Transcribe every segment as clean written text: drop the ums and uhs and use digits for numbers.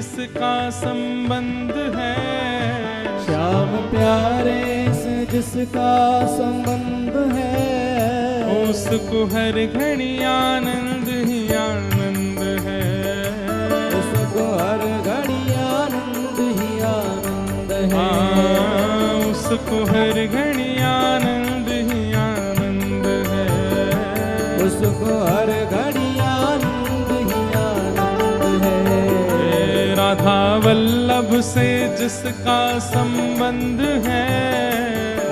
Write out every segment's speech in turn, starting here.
जिसका संबंध है, श्याम प्यारे से जिसका संबंध है, उसको हर घड़ी आनंद ही आनंद है, उसको हर घड़ी आनंद ही आनंद है, उसको हर घड़ी आनंद ही आनंद है, उसको हर घड़ी आनंद ही आनंद है। राधा वल्लभ से जिसका संबंध है,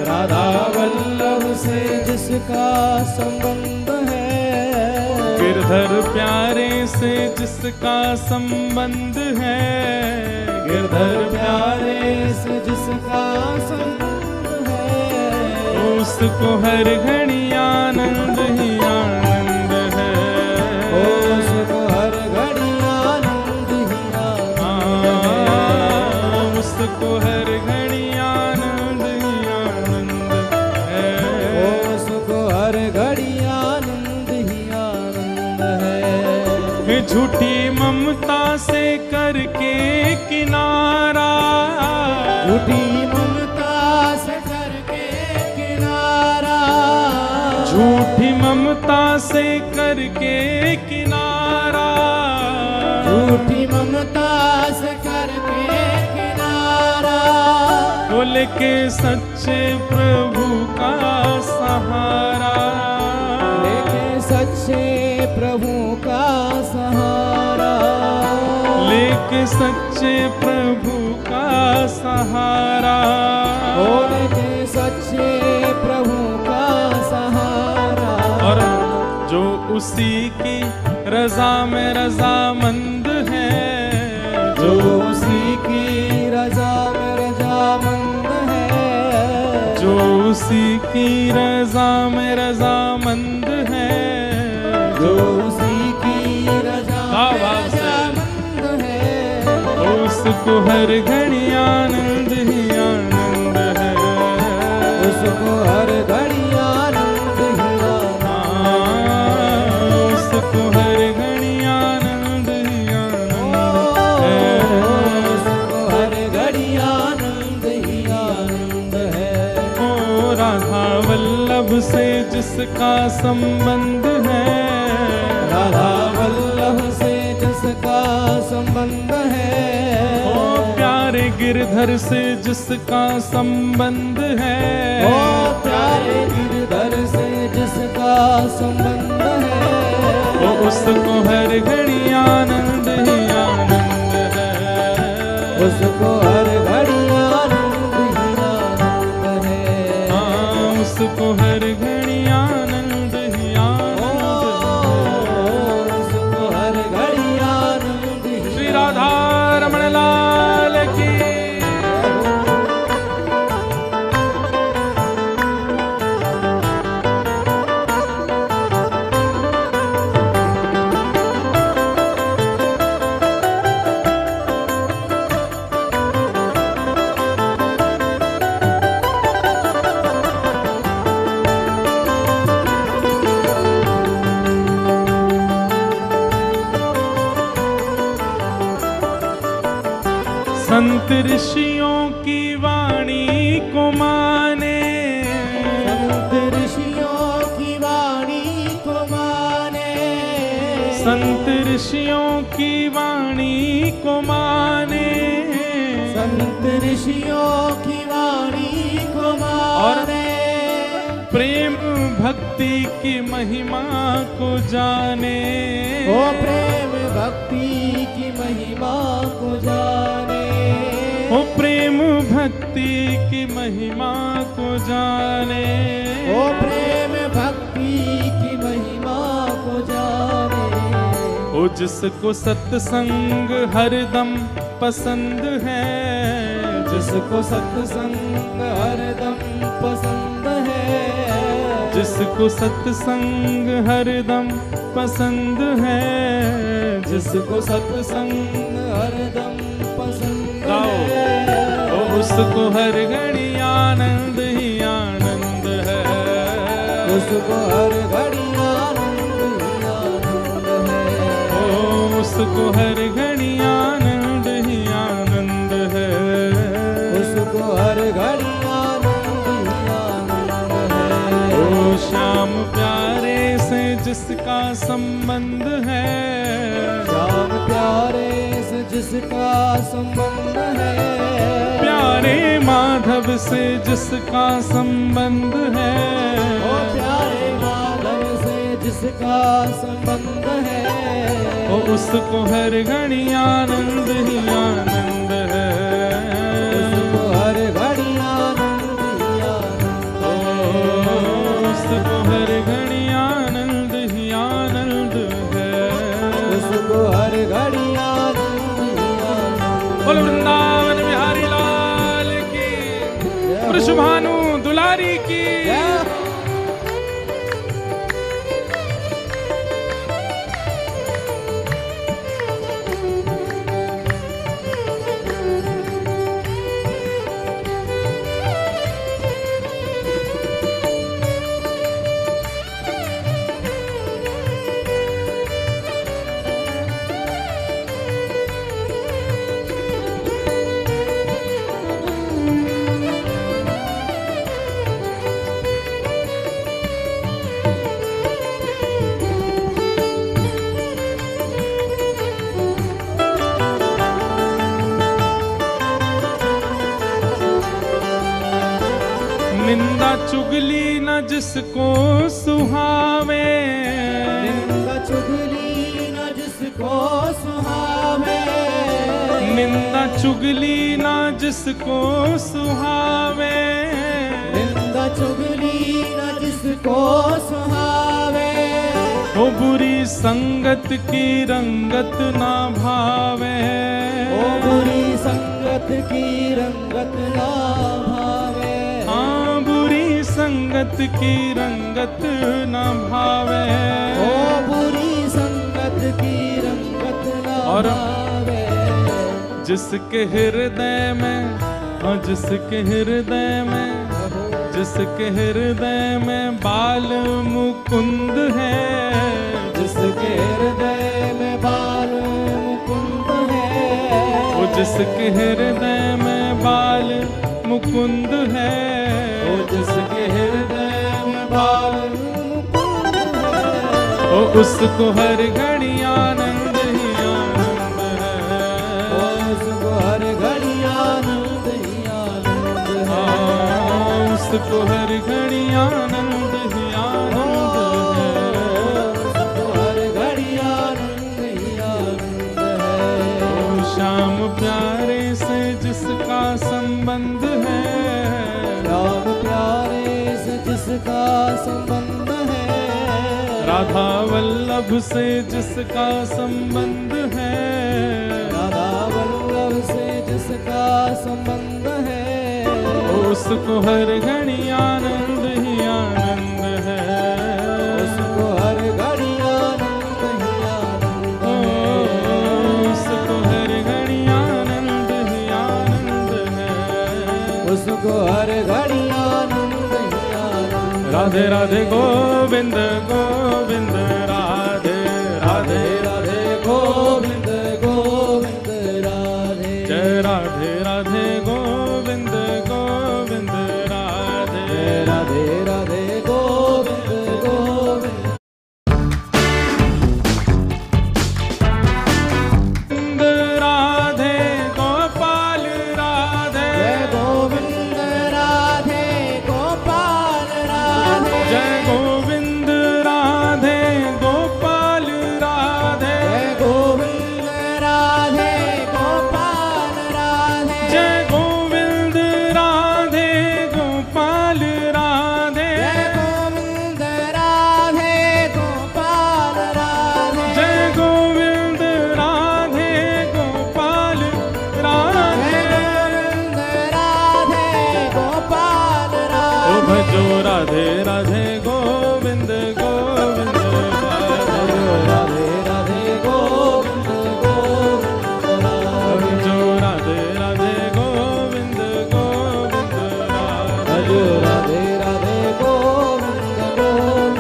राधा वल्लभ से जिसका संबंध है, गिरधर प्यारे से जिसका संबंध है, गिरधर प्यारे से जिसका संबंध है, उसको हर घड़ी आनंद ही आनंद है, उसको हर घड़ी आनंद ही आनंद है, उसको हर घड़ी आनंद ही आनंद है, उसको हर घड़ी आनंद ही आनंद है। झूठी ममता से करके किनारा, झूठी ममता से करके किनारा, झूठी ममता से करके किनारा, झूठी ममता से करके किनारा, बोल के सच्चे प्रभु का सहारा, लेके सच्चे प्रभु का सहारा, लेके सच्चे प्रभु का सहारा, लेके सच्चे प्रभु का सहारा, और जो उसी की रजा में रजामंद है, जो उसी की रजा में रजामंद है, जो उसी की रजा में रजामंद है, जो उसी की रजा में रजामंद है, उसको हर घड़ी आनंद ही आनंद है, उसको हर घड़ी आनंद ही आनंद, उसको हर घड़ी आनंद ही आनंद है, उसको हर घड़ी आनंद ही आनंद है। ओ राधा वल्लभ से जिसका संबंध है, राधा वल्लभ से जिसका संबंध है, ओ प्यारे गिरधर से जिसका संबंध है, ओ प्यारे गिरधर से जिसका संबंध है, ओ उसको हर घड़ी आनंद ही आनंद है, उसको हर घड़ी आनंद ही आनंद है, उसको हर घड़ी आनंद ही आनंद है, उसको हर घड़ी आनंद ही। श्री राधा रमण लाल की। संत ऋषियों की वाणी को माने, संत ऋषियों की वाणी को माने, संत ऋषियों की वाणी को माने, संत ऋषियों की वाणी को माने, प्रेम भक्ति की महिमा को जाने, ओ प्रेम भक्ति की महिमा को जाने, ओ प्रेम भक्ति की महिमा को जाने, ओ प्रेम भक्ति की महिमा को जाने, ओ जिसको सत्संग हरदम पसंद है, जिसको सत्संग हरदम पसंद है, जिसको सत्संग हरदम पसंद है, जिसको सत्संग हरदम पसंद गाओ, है, ओ उसको हर घड़ी आनंद ही आनंद है, उसको हर घड़ी आनंद ही आनंद है, ओ उसको हर घड़ी आनंद प्यारे से जिसका संबंध है, श्याम प्यारे से जिसका संबंध है, प्यारे माधव से जिसका संबंध है, ओ प्यारे माधव से जिसका संबंध है, ओ उसको हर घड़ी आनंद ही आनंद है, उसको हर घड़ी आनंद ही आनंद है, उसको हर घड़ी आनंद ही आनंद है, उसको हर घड़ी आनंद ही आनंद। बोल वृंदावन बिहारी लाल की, वृषभानु दुलारी की। निंदा चुगली न जिसको सुहावे, निंदा चुगली न जिसको सुहावे, निंदा चुगली न जिसको सुहावे, निंदा चुगली न जिसको सुहावे, ओ बुरी संगत की रंगत ना भावे, ओ बुरी संगत की रंगत ना भावे, हाँ बुरी संगत की रंगत ना भावे, ओ बुरी संगत की रंगत ना और भावे, जिसके हृदय में, हाँ जिसके हृदय में, जिसके हृदय में बाल मुकुंद है, जिसके हृदय में बाल मुकुंद है, वो जिसके हृदय में बाल मुकुंद है, ओ जिसके हृदय में बाल मुकुंद है, ओ उसको हर घड़ी आनंद ही आनंद है, ओ उसको हर घड़ी आनंद ही आनंद है, हाँ उसको हर घड़ी आनंद ही आनंद है, उसको हर घड़ी आनंद ही आनंद है, ओ श्याम प्यारे से जिसका संबंध है, श्याम प्यारे से जिसका संबंध है, राधा वल्लभ से जिसका संबंध है, राधा वल्लभ से जिसका संबंध है, उसको हर घड़ी आनंद ही आनंद है, उसको हर घड़ी आनंद ही आनंद है, उसको हर घड़ी आनंद ही आनंद है, उसको हर घड़ी आनंद ही आनंद। राधे राधे गोविंद गोविंद राधे राधे राधे गोविंद गोविंद राधे, जय राधे राधे गोविंद गोविंद राधे राधे राधे गोविंद गोविंद राधे गोपाल राधे, जय गोविंद राधे गोपाल राधे, जय गोविंद राधे गोपाल राधे, जय गोविंद राधे गोपाल राधे, जय गोविंद राधे गोपाल राधे, जय गोविंद राधे गोपाल राधे, जय गोविंद राधे गोपाल राधे, जय गोविंद राधे गोपाल ओ राधे, भजो राधे राधे गोविंद गोविंद राधे, राधे राधे गोविंद गोविंद राधे, भजो राधे राधे गोविंद गोविंद राधे, राधे राधे गोविंद गोविंद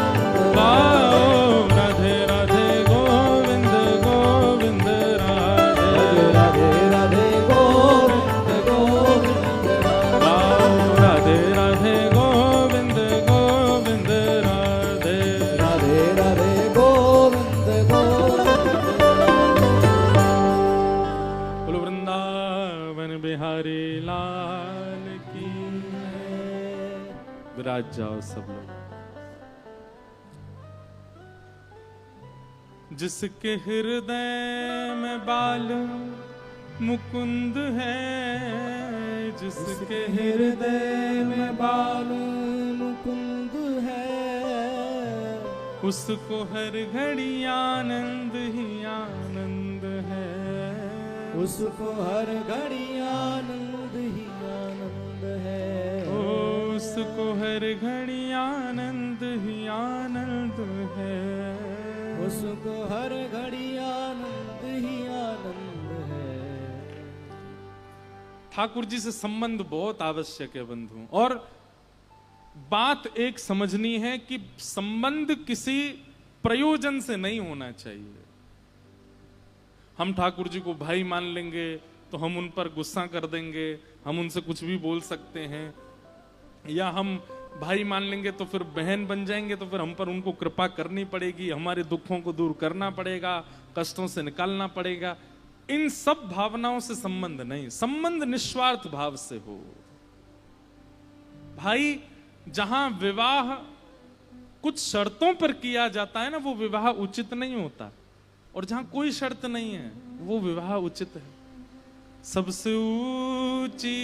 गाओ राधे राधे गोविंद गोविंद राधे, राधे राधे गोविंद गोविंद गाओ राधे राधे गोविंद गोविंद बिहारी लाल की। विराज जाओ सब लोग। जिसके हृदय में बाल मुकुंद है, जिसके हृदय में बाल मुकुंद है, उसको हर घड़ी आनंद ही आनंद है, उसको हर घड़ी आनंद ही आनंद है, उसको हर घड़ी आनंद ही आनंद है, उसको हर घड़ी आनंद ही आनंद है। ठाकुर जी से संबंध बहुत आवश्यक है बंधु। और बात एक समझनी है कि संबंध किसी प्रयोजन से नहीं होना चाहिए। हम ठाकुर जी को भाई मान लेंगे तो हम उन पर गुस्सा कर देंगे, हम उनसे कुछ भी बोल सकते हैं, या हम भाई मान लेंगे तो फिर बहन बन जाएंगे, तो फिर हम पर उनको कृपा करनी पड़ेगी, हमारे दुखों को दूर करना पड़ेगा, कष्टों से निकालना पड़ेगा। इन सब भावनाओं से संबंध नहीं, संबंध निस्वार्थ भाव से हो। भाई जहां विवाह कुछ शर्तों पर किया जाता है ना, वो विवाह उचित नहीं होता, और जहां कोई शर्त नहीं है वो विवाह उचित है। सबसे ऊंची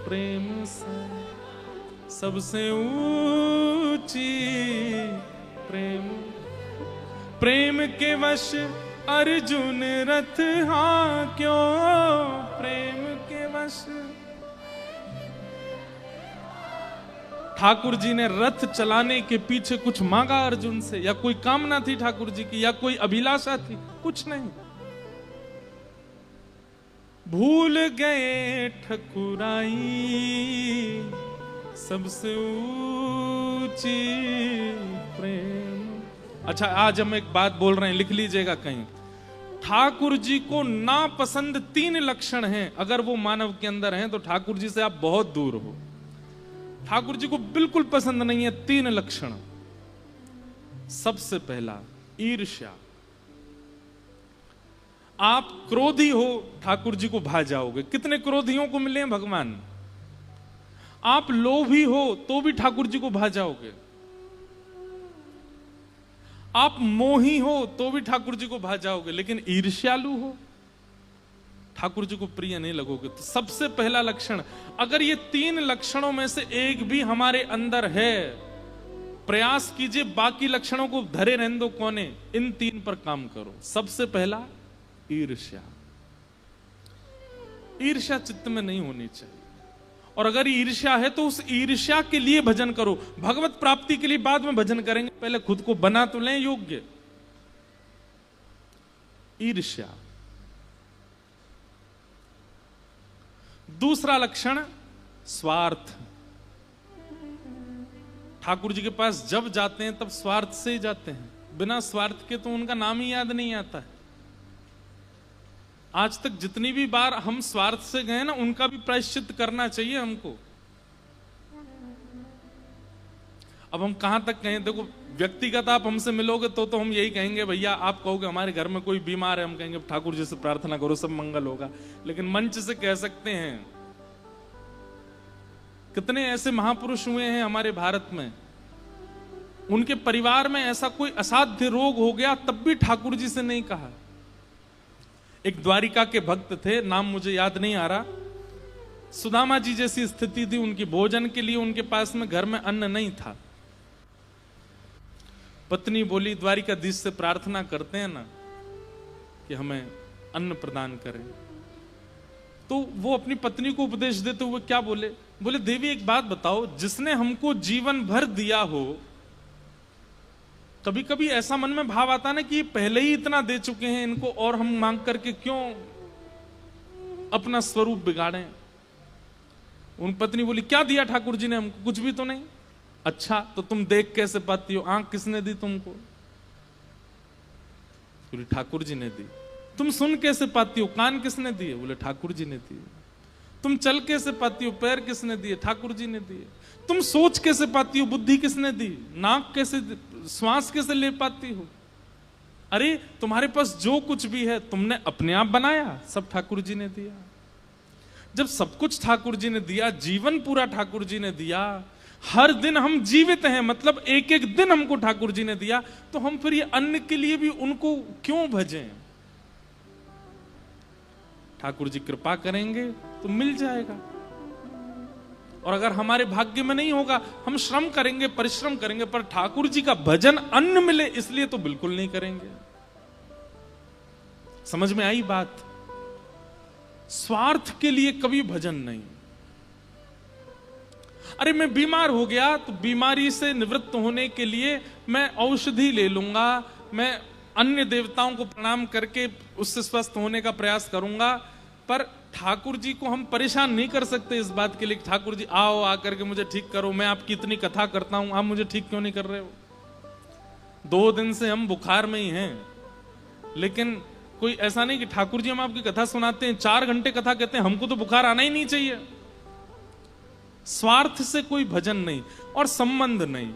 प्रेम से, सबसे ऊंची प्रेम, प्रेम के वश अर्जुन रथ हाँ क्यों, प्रेम के वश। ठाकुर जी ने रथ चलाने के पीछे कुछ मांगा अर्जुन से, या कोई कामना थी ठाकुर जी की, या कोई अभिलाषा थी? कुछ नहीं। भूल गए ठकुराई सबसे ऊंची प्रेम। अच्छा, आज हम एक बात बोल रहे हैं, लिख लीजिएगा कहीं। ठाकुर जी को नापसंद 3 लक्षण हैं। अगर वो मानव के अंदर हैं तो ठाकुर जी से आप बहुत दूर हो। ठाकुर जी को बिल्कुल पसंद नहीं है 3 लक्षण। सबसे पहला ईर्ष्या। आप क्रोधी हो, ठाकुर जी को भा जाओगे। कितने क्रोधियों को मिले हैं भगवान। आप लोभी हो तो भी ठाकुर जी को भा जाओगे। आप मोही हो तो भी ठाकुर जी को भा जाओगे, लेकिन ईर्ष्यालु हो ठाकुर जी को प्रिय नहीं लगोगे। तो सबसे पहला लक्षण, अगर ये 3 लक्षणों में से एक भी हमारे अंदर है, प्रयास कीजिए बाकी लक्षणों को धरे रहने दो कोने, इन 3 पर काम करो। सबसे पहला ईर्ष्या। ईर्ष्या चित्त में नहीं होनी चाहिए, और अगर ईर्ष्या है तो उस ईर्ष्या के लिए भजन करो। भगवत प्राप्ति के लिए बाद में भजन करेंगे, पहले खुद को बना तो लें योग्य। ईर्ष्या। दूसरा लक्षण स्वार्थ। ठाकुर जी के पास जब जाते हैं तब स्वार्थ से ही जाते हैं, बिना स्वार्थ के तो उनका नाम ही याद नहीं आता है। आज तक जितनी भी बार हम स्वार्थ से गए ना, उनका भी प्रायश्चित करना चाहिए हमको। अब हम कहां तक कहें, देखो व्यक्तिगत आप हमसे मिलोगे तो हम यही कहेंगे, भैया आप कहोगे हमारे घर में कोई बीमार है, हम कहेंगे ठाकुर जी से प्रार्थना करो सब मंगल होगा। लेकिन मंच से कह सकते हैं। कितने ऐसे महापुरुष हुए हैं हमारे भारत में, उनके परिवार में ऐसा कोई असाध्य रोग हो गया तब भी ठाकुर जी से नहीं कहा। एक द्वारिका के भक्त थे, नाम मुझे याद नहीं आ रहा। सुदामा जी जैसी स्थिति थी उनकी, भोजन के लिए उनके पास में घर में अन्न नहीं था। पत्नी बोली, द्वारिकाधीश से प्रार्थना करते हैं ना कि हमें अन्न प्रदान करें। तो वो अपनी पत्नी को उपदेश देते हुए क्या बोले, बोले देवी एक बात बताओ, जिसने हमको जीवन भर दिया हो, कभी कभी ऐसा मन में भाव आता ना कि ये पहले ही इतना दे चुके हैं इनको, और हम मांग करके क्यों अपना स्वरूप बिगाड़ें। उन पत्नी बोली, क्या दिया ठाकुर जी ने हमको? कुछ भी तो नहीं। अच्छा तो तुम देख कैसे पाती हो? आंख किसने दी तुमको? बोली ठाकुर जी ने दी। तुम सुन कैसे पाती हो? कान किसने दिए? बोले ठाकुर जी ने दिए। तुम चल कैसे पाती हो? पैर किसने दिए? ठाकुर जी ने दिए। तुम सोच कैसे पाती हो? बुद्धि किसने दी? नाक कैसे, श्वास कैसे ले पाती हो? अरे तुम्हारे पास जो कुछ भी है तुमने अपने आप बनाया, सब ठाकुर जी ने दिया। जब सब कुछ ठाकुर जी ने दिया, जीवन पूरा ठाकुर जी ने दिया, हर दिन हम जीवित हैं, मतलब एक एक दिन हमको ठाकुर जी ने दिया, तो हम फिर ये अन्न के लिए भी उनको क्यों भजें? ठाकुर जी कृपा करेंगे तो मिल जाएगा, और अगर हमारे भाग्य में नहीं होगा, हम श्रम करेंगे, परिश्रम करेंगे, पर ठाकुर जी का भजन अन्न मिले इसलिए तो बिल्कुल नहीं करेंगे। समझ में आई बात? स्वार्थ के लिए कभी भजन नहीं। अरे मैं बीमार हो गया तो बीमारी से निवृत्त होने के लिए मैं औषधि ले लूंगा, मैं अन्य देवताओं को प्रणाम करके उससे स्वस्थ होने का प्रयास करूंगा, पर ठाकुर जी को हम परेशान नहीं कर सकते इस बात के लिए ठाकुर जी आओ आकर के मुझे ठीक करो, मैं आपकी इतनी कथा करता हूं, आप मुझे ठीक क्यों नहीं कर रहे हो? 2 दिन से हम बुखार में ही हैं, लेकिन कोई ऐसा नहीं कि ठाकुर जी हम आपकी कथा सुनाते हैं, 4 घंटे कथा कहते हैं, हमको तो बुखार आना ही नहीं चाहिए। स्वार्थ से कोई भजन नहीं और संबंध नहीं।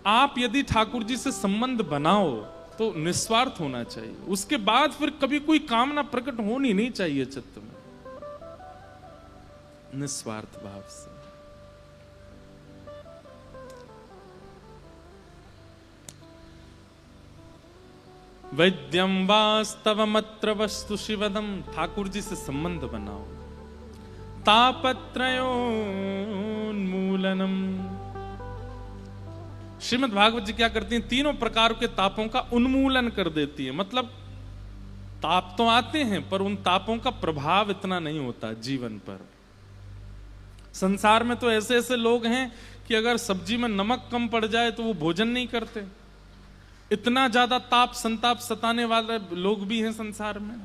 आप यदि ठाकुर जी से संबंध बनाओ तो निस्वार्थ होना चाहिए, उसके बाद फिर कभी कोई कामना प्रकट होनी नहीं चाहिए चित्त में, निस्वार्थ भाव से। वैद्यम वास्तवमत्र वस्तु शिवदम, ठाकुर जी से संबंध बनाओ। तापत्रयोन्मूलनम, श्रीमद् भागवत जी क्या करती हैं? तीनों प्रकार के तापों का उन्मूलन कर देती है। मतलब ताप तो आते हैं पर उन तापों का प्रभाव इतना नहीं होता जीवन पर। संसार में तो ऐसे ऐसे लोग हैं कि अगर सब्जी में नमक कम पड़ जाए तो वो भोजन नहीं करते, इतना ज्यादा ताप संताप सताने वाले लोग भी हैं संसार में।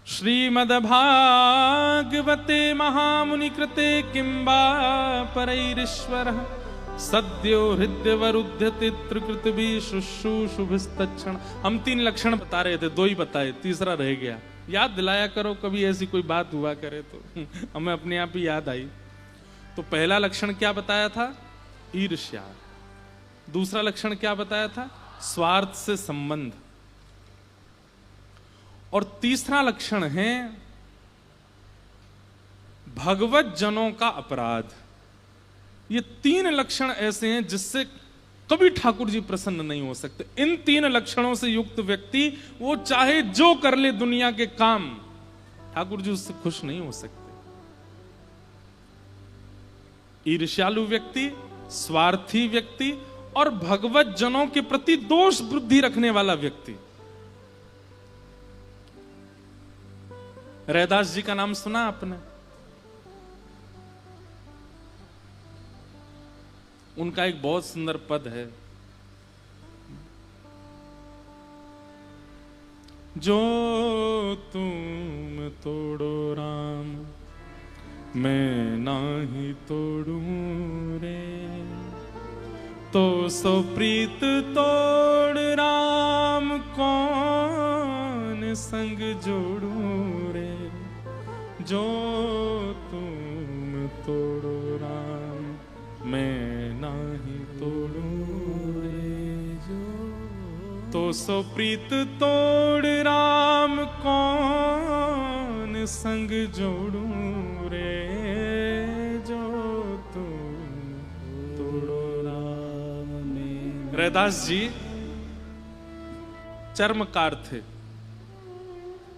श्रीमद्भागवते महामुनि कृते किंबा परैरीश्वरः सद्यो हृदयवरुध्यते त्रिकृतभि शुश्रूषुभिस्तक्षण। हम 3 लक्षण बता रहे थे, 2 ही बताए, तीसरा रह गया। याद दिलाया करो, कभी ऐसी कोई बात हुआ करे तो हमें अपने आप ही याद आई। तो पहला लक्षण क्या बताया था? ईर्ष्या। दूसरा लक्षण क्या बताया था? स्वार्थ से संबंध। और तीसरा लक्षण है भगवत जनों का अपराध। ये 3 लक्षण ऐसे हैं जिससे कभी ठाकुर जी प्रसन्न नहीं हो सकते। इन 3 लक्षणों से युक्त व्यक्ति वो चाहे जो कर ले दुनिया के काम, ठाकुर जी उससे खुश नहीं हो सकते। ईर्ष्यालु व्यक्ति, स्वार्थी व्यक्ति और भगवत जनों के प्रति दोष बुद्धि रखने वाला व्यक्ति। रैदास जी का नाम सुना आपने? उनका एक बहुत सुंदर पद है, जो तुम तोड़ो राम मैं नाही तोड़ूं रे, तो सो प्रीत तोड़ राम कौन संग जोड़ूं रे, जो तुम तोड़ो राम मैं नाही तोड़ूं रे, जो तो सो प्रीत तोड़ राम कौन संग जोड़ूं रे, जो तुम तोड़ो राम में। रैदास जी चर्मकार थे,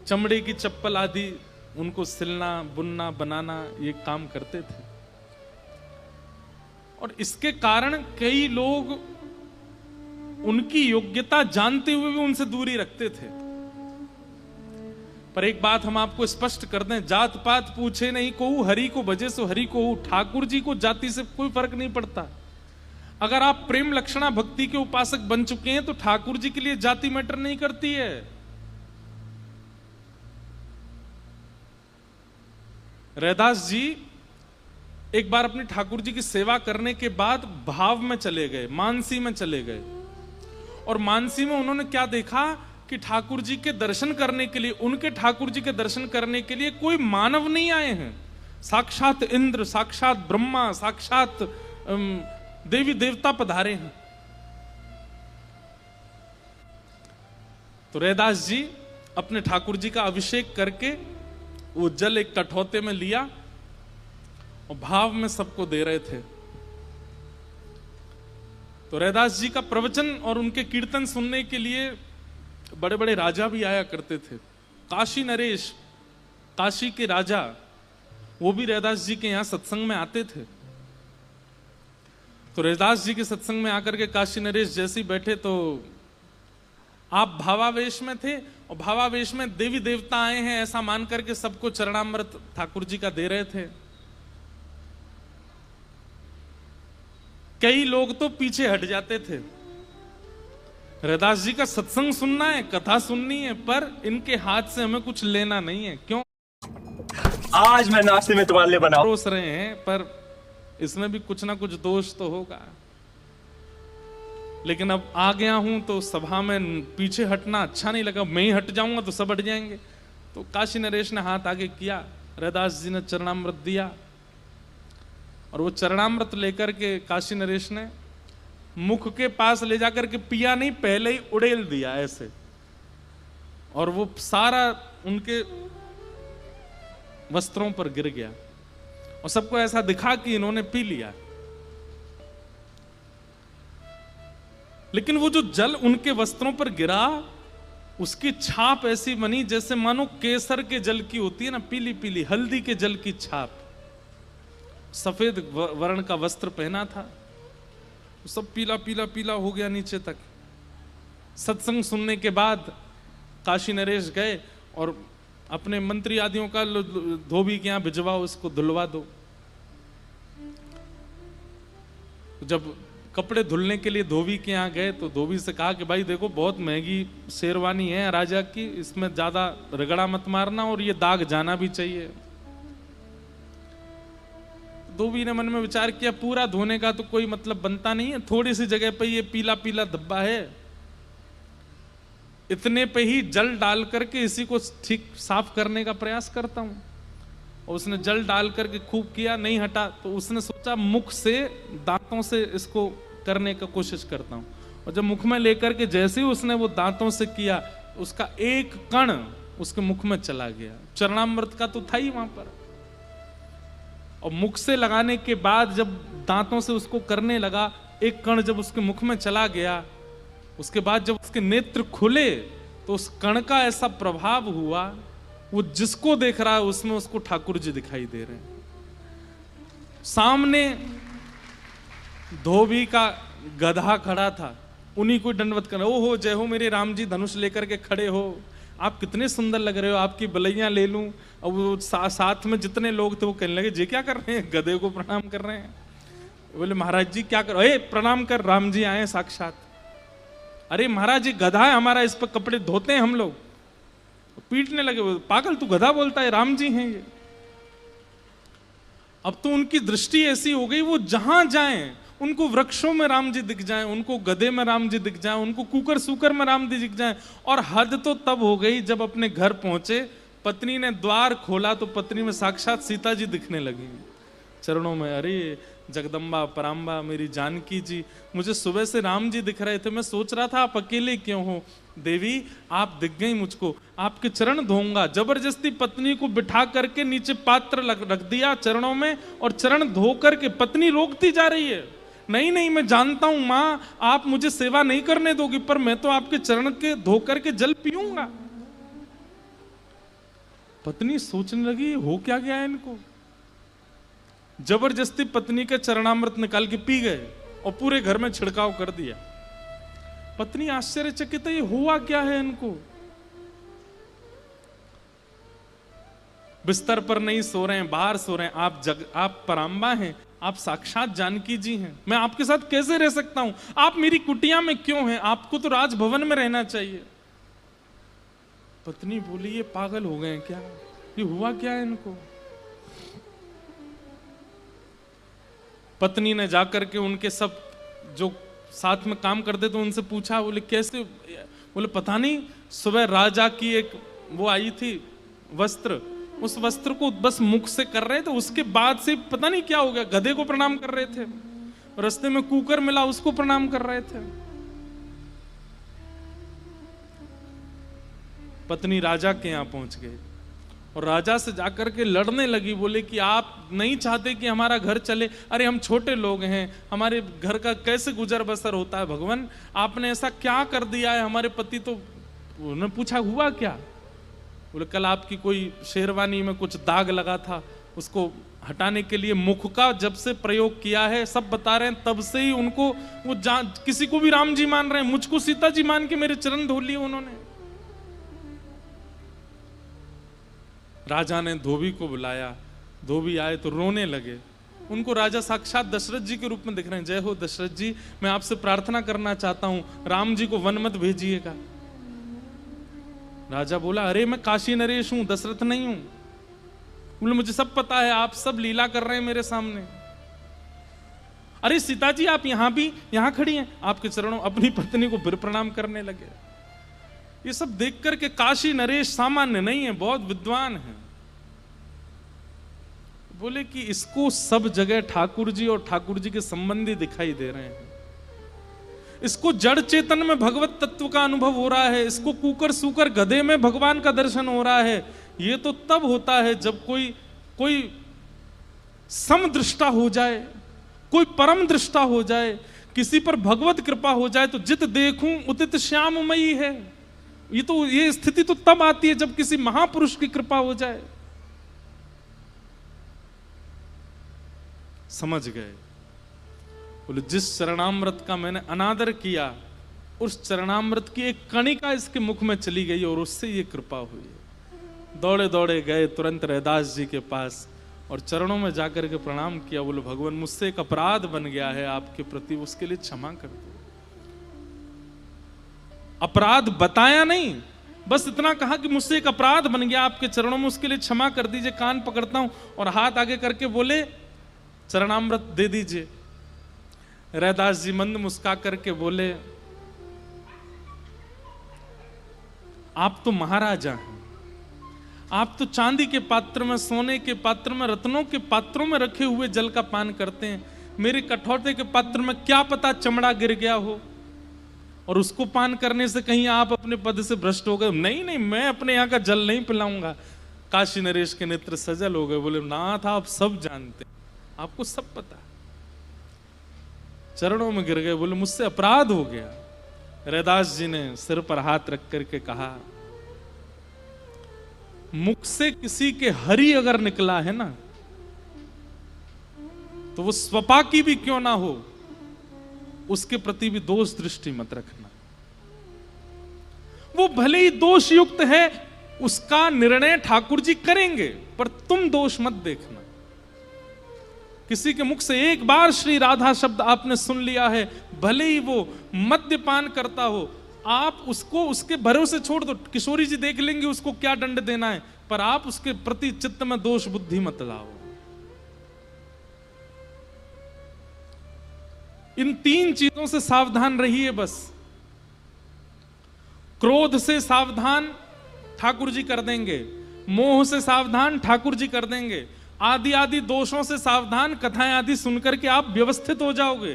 चमड़े की चप्पल आदि उनको सिलना बुनना बनाना ये काम करते थे, और इसके कारण कई लोग उनकी योग्यता जानते हुए भी उनसे दूरी रखते थे। पर एक बात हम आपको स्पष्ट कर दें, जात पात पूछे नहीं कोऊ, हरि को भजे सो हरि को। ठाकुर जी को जाति से कोई फर्क नहीं पड़ता। अगर आप प्रेम लक्षणा भक्ति के उपासक बन चुके हैं तो ठाकुर जी के लिए जाति मैटर नहीं करती है। रैदास जी एक बार अपनी ठाकुर जी की सेवा करने के बाद भाव में चले गए, मानसी में चले गए, और मानसी में उन्होंने क्या देखा कि ठाकुर जी के दर्शन करने के लिए, उनके ठाकुर जी के दर्शन करने के लिए कोई मानव नहीं आए हैं, साक्षात इंद्र, साक्षात ब्रह्मा, साक्षात देवी देवता पधारे हैं। तो रैदास जी अपने ठाकुर जी का अभिषेक करके वो जल एक कठौते में लिया और भाव में सबको दे रहे थे। तो रैदास जी का प्रवचन और उनके कीर्तन सुनने के लिए बड़े बड़े राजा भी आया करते थे। काशी नरेश, काशी के राजा, वो भी रैदास जी के यहां सत्संग में आते थे। तो रैदास जी के सत्संग में आकर के काशी नरेश जैसे ही बैठे तो आप भावावेश में थे और भावावेश में देवी देवता आए हैं ऐसा मान करके सबको चरणामृत ठाकुर जी का दे रहे थे। कई लोग तो पीछे हट जाते थे, रैदास जी का सत्संग सुनना है, कथा सुननी है, पर इनके हाथ से हमें कुछ लेना नहीं है। क्यों? आज मैं नाश्ते में तुम्हारे लिए बनाऊं। परोस रहे हैं पर इसमें भी कुछ ना कुछ दोष तो होगा। लेकिन अब आ गया हूं तो सभा में पीछे हटना अच्छा नहीं लगा, मैं ही हट जाऊंगा तो सब हट जाएंगे। तो काशी नरेश ने हाथ आगे किया, रैदास जी ने चरणामृत दिया और वो चरणामृत लेकर के काशी नरेश ने मुख के पास ले जाकर के पिया नहीं, पहले ही उड़ेल दिया ऐसे, और वो सारा उनके वस्त्रों पर गिर गया और सबको ऐसा दिखा कि इन्होंने पी लिया। लेकिन वो जो जल उनके वस्त्रों पर गिरा, उसकी छाप ऐसी बनी जैसे मानो केसर के जल की होती है ना, पीली पीली हल्दी के जल की छाप। सफेद वर्ण का वस्त्र पहना था, सब पीला पीला पीला हो गया नीचे तक। सत्संग सुनने के बाद काशी नरेश गए और अपने मंत्री आदियों का धोबी के यहां भिजवाओ, इसको धुलवा दो। जब कपड़े धुलने के लिए धोबी के यहाँ गए तो धोबी से कहा कि भाई देखो बहुत महंगी शेरवानी है राजा की, इसमें ज्यादा रगड़ा मत मारना और ये दाग जाना भी चाहिए। धोबी ने मन में विचार किया पूरा धोने का तो कोई मतलब बनता नहीं है, थोड़ी सी जगह पे ये पीला पीला धब्बा है, इतने पे ही जल डाल करके इसी को ठीक साफ करने का प्रयास करता हूं। और उसने जल डाल करके खूब किया, नहीं हटा तो उसने सोचा मुख से दांतों से इसको करने का कोशिश करता हूं। और जब मुख में लेकर के जैसे ही उसने वो दांतों से किया, उसका एक कण उसके मुख में चला गया। चरणामृत का तो था ही वहां पर। और मुख से लगाने के बाद जब दांतों से उसको करने लगा, एक कण जब उसके मुख में चला गया, उसके बाद जब उसके नेत्र खुले तो उस कण का ऐसा प्रभाव हुआ, वो जिसको देख रहा है उसमें उसको ठाकुर जी दिखाई दे रहे हैं। सामने धोबी का गधा खड़ा था, उन्हीं को दंडवत कर, ओ हो जय हो मेरे राम जी, धनुष लेकर के खड़े हो, आप कितने सुंदर लग रहे हो, आपकी बलैया ले लूं। और वो साथ में जितने लोग थे वो कहने लगे जे क्या कर रहे हैं, गधे को प्रणाम कर रहे हैं। बोले महाराज जी क्या कर, ए प्रणाम कर, राम जी आए साक्षात। अरे महाराज जी गधा है हमारा, इस पर कपड़े धोते हैं हम लोग। पीटने लगे, पागल तू गधा बोलता है, राम जी हैं ये। अब तो उनकी दृष्टि ऐसी हो गई, वो जहां जाएं उनको वृक्षों में राम जी दिख जाएं, उनको गधे में राम जी दिख जाएं, उनको कुकर सुकर में राम जी दिख जाएं। और हद तो तब हो गई जब अपने घर पहुंचे, पत्नी ने द्वार खोला तो पत्नी में साक्षात सीता जी दिखने लगी चरणों में। अरे जगदम्बा पराम्बा मेरी जानकी जी, मुझे सुबह से राम जी दिख रहे थे, मैं सोच रहा था आप अकेले क्यों हो। देवी आप दिख गई मुझको, आपके चरण धोऊंगा। जबरदस्ती पत्नी को बिठा करके नीचे पात्र रख दिया चरणों में, और चरण धो करके पत्नी रोकती जा रही है, नहीं नहीं मैं जानता हूं मां आप मुझे सेवा नहीं करने दोगी, पर मैं तो आपके चरण के धो करके जल पीऊंगा। पत्नी सोचने लगी हो क्या गया है इनको। जबरदस्ती पत्नी के चरणामृत निकाल के पी गए और पूरे घर में छिड़काव कर दिया। पत्नी आश्चर्यचकित है, ये हुआ क्या है इनको। बिस्तर पर नहीं सो रहे हैं, बाहर सो रहे हैं। आप पराम्बा हैं, आप साक्षात जानकी जी हैं, मैं आपके साथ कैसे रह सकता हूं, आप मेरी कुटिया में क्यों हैं, आपको तो राजभवन में रहना चाहिए। पत्नी बोली ये पागल हो गए क्या, ये हुआ क्या है इनको। पत्नी ने जाकर के उनके सब जो साथ में काम करते थे उनसे पूछा, बोले कैसे, बोले पता नहीं सुबह राजा की एक वो आई थी वस्त्र, उस वस्त्र को बस मुख से कर रहे थे, उसके बाद से पता नहीं क्या हो गया, गधे को प्रणाम कर रहे थे, रास्ते में कुकर मिला उसको प्रणाम कर रहे थे। पत्नी राजा के यहाँ पहुंच गई और राजा से जाकर के लड़ने लगी, बोले कि आप नहीं चाहते कि हमारा घर चले, अरे हम छोटे लोग हैं, हमारे घर का कैसे गुजर बसर होता है, भगवान आपने ऐसा क्या कर दिया है, हमारे पति तो। उन्होंने पूछा हुआ क्या, बोले कल आपकी कोई शेरवानी में कुछ दाग लगा था, उसको हटाने के लिए मुख का जब से प्रयोग किया है, सब बता रहे हैं, तब से ही उनको वो किसी को भी राम जी मान रहे हैं, मुझको सीता जी मान के मेरे चरण धो लिए उन्होंने। राजा ने धोबी को बुलाया, धोबी आए तो रोने लगे। उनको राजा साक्षात दशरथ जी के रूप में दिख रहे हैं। जय हो दशरथ जी, मैं आपसे प्रार्थना करना चाहता हूं, राम जी को वन मत भेजिएगा। राजा बोला, अरे मैं काशी नरेश हूं, दशरथ नहीं हूं। बोले मुझे सब पता है, आप सब लीला कर रहे हैं मेरे सामने। अरे सीता जी आप यहां खड़ी हैं, आपके चरणों, अपनी पत्नी को फिर प्रणाम करने लगे। ये सब देख करके काशी नरेश सामान्य नहीं है, बहुत विद्वान है। बोले कि इसको सब जगह ठाकुर जी और ठाकुर जी के संबंधी दिखाई दे रहे हैं, इसको जड़ चेतन में भगवत तत्व का अनुभव हो रहा है, इसको कुकर सूकर गधे में भगवान का दर्शन हो रहा है। ये तो तब होता है जब कोई समदृष्टा हो जाए, कोई परम दृष्टा हो जाए, किसी पर भगवत कृपा हो जाए तो जित देखूं उतित श्याममयी है। ये स्थिति तो तब आती है जब किसी महापुरुष की कृपा हो जाए। समझ गए, बोले जिस चरणामृत का मैंने अनादर किया, उस चरणामृत की एक कणिका इसके मुख में चली गई और उससे ये कृपा हुई। दौड़े दौड़े गए तुरंत रैदास जी के पास और चरणों में जाकर के प्रणाम किया। बोले भगवान मुझसे एक अपराध बन गया है आपके प्रति, उसके लिए क्षमा कर दो। अपराध बताया नहीं, बस इतना कहा कि मुझसे एक अपराध बन गया आपके चरणों में, उसके लिए क्षमा कर दीजिए। कान पकड़ता हूं और हाथ आगे करके बोले चरणामृत दे दीजिए। रैदास जी मंद मुस्का करके बोले, आप तो महाराजा हैं, आप तो चांदी के पात्र में, सोने के पात्र में, रत्नों के पात्रों में रखे हुए जल का पान करते हैं। मेरे कठौते के पात्र में क्या पता चमड़ा गिर गया हो और उसको पान करने से कहीं आप अपने पद से भ्रष्ट हो गए। नहीं नहीं, मैं अपने यहाँ का जल नहीं पिलाऊंगा। काशी नरेश के नेत्र सजल हो गए। बोले नाथ आप सब जानते, आपको सब पता। चरणों में गिर गए, बोले मुझसे अपराध हो गया। रैदास जी ने सिर पर हाथ रख करके कहा, मुख से किसी के हरि अगर निकला है ना, तो वो स्वपाकी भी क्यों ना हो, उसके प्रति भी दोष दृष्टि मत रखना। वो भले ही दोष युक्त है, उसका निर्णय ठाकुर जी करेंगे, पर तुम दोष मत देखना। किसी के मुख से एक बार श्री राधा शब्द आपने सुन लिया है, भले ही वो मद्यपान करता हो, आप उसको उसके भरोसे छोड़ दो। किशोरी जी देख लेंगे उसको क्या दंड देना है, पर आप उसके प्रति चित्त में दोष बुद्धि मत लाओ। इन 3 चीजों से सावधान रहिए बस। क्रोध से सावधान, ठाकुर जी कर देंगे। मोह से सावधान, ठाकुर जी कर देंगे। आदि आदि दोषों से सावधान, कथाएं आदि सुनकर के आप व्यवस्थित हो जाओगे।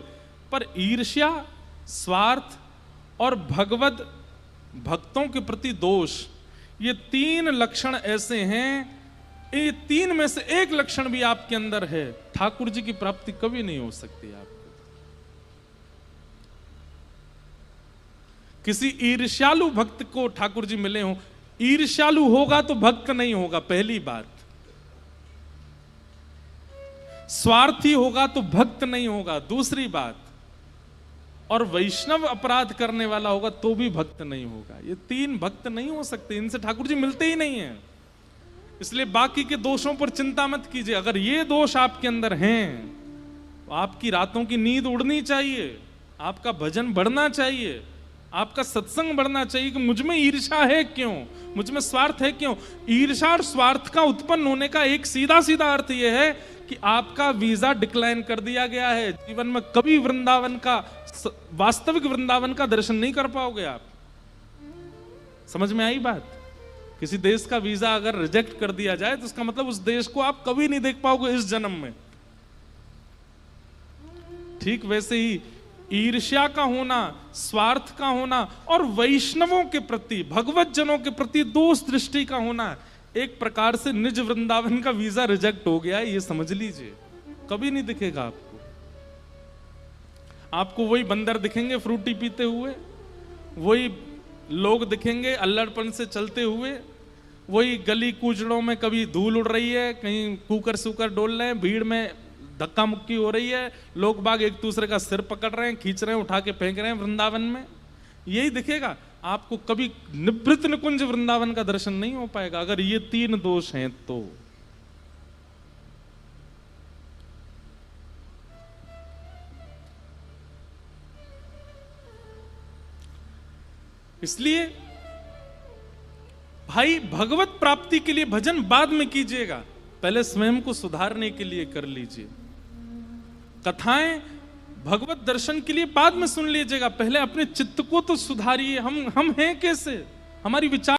पर ईर्ष्या, स्वार्थ और भगवत भक्तों के प्रति दोष, ये 3 लक्षण ऐसे हैं, ये 3 में से एक लक्षण भी आपके अंदर है, ठाकुर जी की प्राप्ति कभी नहीं हो सकती आपको। किसी ईर्ष्यालु भक्त को ठाकुर जी मिले हो, ईर्ष्यालु होगा तो भक्त नहीं होगा, पहली बात। स्वार्थी होगा तो भक्त नहीं होगा, दूसरी बात। और वैष्णव अपराध करने वाला होगा तो भी भक्त नहीं होगा। ये 3 भक्त नहीं हो सकते, इनसे ठाकुर जी मिलते ही नहीं है। इसलिए बाकी के दोषों पर चिंता मत कीजिए। अगर ये दोष आपके अंदर हैं तो आपकी रातों की नींद उड़नी चाहिए, आपका भजन बढ़ना चाहिए, आपका सत्संग बढ़ना चाहिए कि मुझ में ईर्ष्या है क्यों, मुझ में स्वार्थ है क्यों। ईर्ष्या और स्वार्थ का उत्पन्न होने का एक सीधा सीधा अर्थ यह है कि आपका वीजा डिक्लाइन कर दिया गया है। जीवन में कभी वृंदावन का, वास्तविक वृंदावन का दर्शन नहीं कर पाओगे आप। समझ में आई बात? किसी देश का वीजा अगर रिजेक्ट कर दिया जाए तो उसका मतलब उस देश को आप कभी नहीं देख पाओगे इस जन्म में। ठीक वैसे ही ईर्ष्या का होना, स्वार्थ का होना और वैष्णवों के प्रति, भगवत जनों के प्रति दोष दृष्टि का होना, एक प्रकार से निज वृंदावन का वीजा रिजेक्ट हो गया है, ये समझ लीजिए। कभी नहीं दिखेगा आपको। आपको वही बंदर दिखेंगे फ्रूटी पीते हुए, वही लोग दिखेंगे अल्लड़पन से चलते हुए, वही गली कूचड़ों में कभी धूल उड़ रही है, कहीं कुकर सुकर डोल रहे हैं, भीड़ में धक्का मुक्की हो रही है, लोग बाग एक दूसरे का सिर पकड़ रहे हैं, खींच रहे हैं, उठा के फेंक रहे हैं वृंदावन में, यही दिखेगा आपको। कभी निवृत्त निकुंज वृंदावन का दर्शन नहीं हो पाएगा अगर ये तीन दोष हैं तो। इसलिए भाई भगवत प्राप्ति के लिए भजन बाद में कीजिएगा, पहले स्वयं को सुधारने के लिए कर लीजिए। कथाएं भगवत दर्शन के लिए बाद में सुन लीजिएगा, पहले अपने चित्त को तो सुधारिए। हम हैं कैसे, हमारी विचार